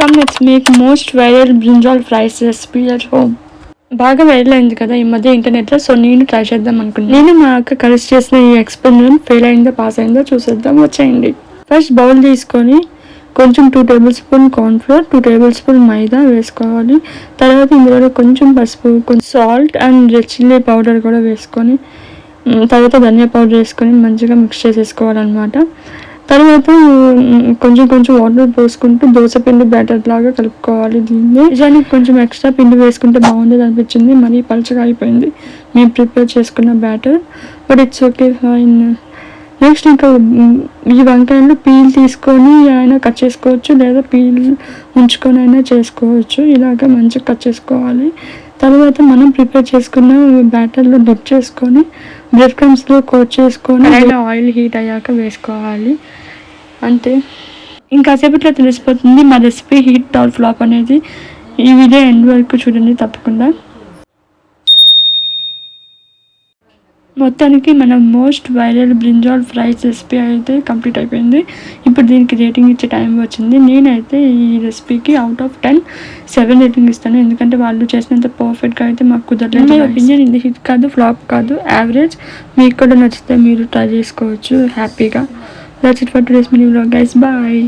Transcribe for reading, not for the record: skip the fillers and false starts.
Come let's make most viral brinjal fries recipe at home. బాగా viral అయింది కదా ఈ మధ్య ఇంటర్నెట్లో. సో నేను ట్రై చేద్దాం అనుకున్నాను. నేను మా అక్క కలిసి చేసిన ఈ ఎక్స్పెరిమెంట్ ఫెయిల్ అయిందో పాస్ అయిందో చూసేద్దాం వచ్చేయండి. ఫస్ట్ బౌల్ తీసుకొని కొంచెం 2 tablespoon cornflour, 2 tablespoon maida వేసుకోవాలి. తర్వాత ఇందులో కొంచెం పసుపు, కొంచెం salt and red chilli powder కూడా వేసుకొని తర్వాత ధనియా పౌడర్ వేసుకొని మంచిగా మిక్స్ చేసేసుకోవాలన్నమాట. తర్వాత కొంచెం కొంచెం వాటర్ పోసుకుంటూ దోసపిండి బ్యాటర్ లాగా కలుపుకోవాలి. దీన్ని నిజానికి కొంచెం ఎక్స్ట్రా పిండి వేసుకుంటే బాగుండేది అనిపించింది, మరీ పలుచగా అయిపోయింది మేము ప్రిపేర్ చేసుకున్న batter. But it's okay fine. Next ఇంకా ఈ వంకాయలు పీల్ తీసుకొని అయినా కట్ చేసుకోవచ్చు, లేదా పీల్ ఉంచుకొని అయినా చేసుకోవచ్చు. ఇలాగ మంచిగా కట్ చేసుకోవాలి. తర్వాత మనం ప్రిపేర్ చేసుకున్న బ్యాటర్లో డిప్ చేసుకొని బ్రెడ్ క్రమ్స్లో కోట్ చేసుకొని ఆయిల్ హీట్ అయ్యాక వేసుకోవాలి. అంతే, ఇంకాసేపట్లో తెలిసిపోతుంది మా రెసిపీ హిట్ ఆర్ ఫ్లాప్ అనేది. ఈ వీడియో ఎండ్ వరకు చూడండి తప్పకుండా. మొత్తానికి మన most viral brinjal fries recipe అయితే కంప్లీట్ అయిపోయింది. ఇప్పుడు దీనికి రేటింగ్ ఇచ్చే టైం వచ్చింది. నేనైతే ఈ రెసిపీకి అవుట్ ఆఫ్ 10 7 రేటింగ్ ఇస్తాను. ఎందుకంటే వాళ్ళు చేసినంత పర్ఫెక్ట్గా అయితే మాకు కుదరలేదు. మై ఒపీనియన్ ఇది హిట్ కాదు, ఫ్లాప్ కాదు, యావరేజ్. మీకు కూడా నచ్చితే మీరు ట్రై చేసుకోవచ్చు హ్యాపీగా. That's it for today's mini vlog guys. Bye.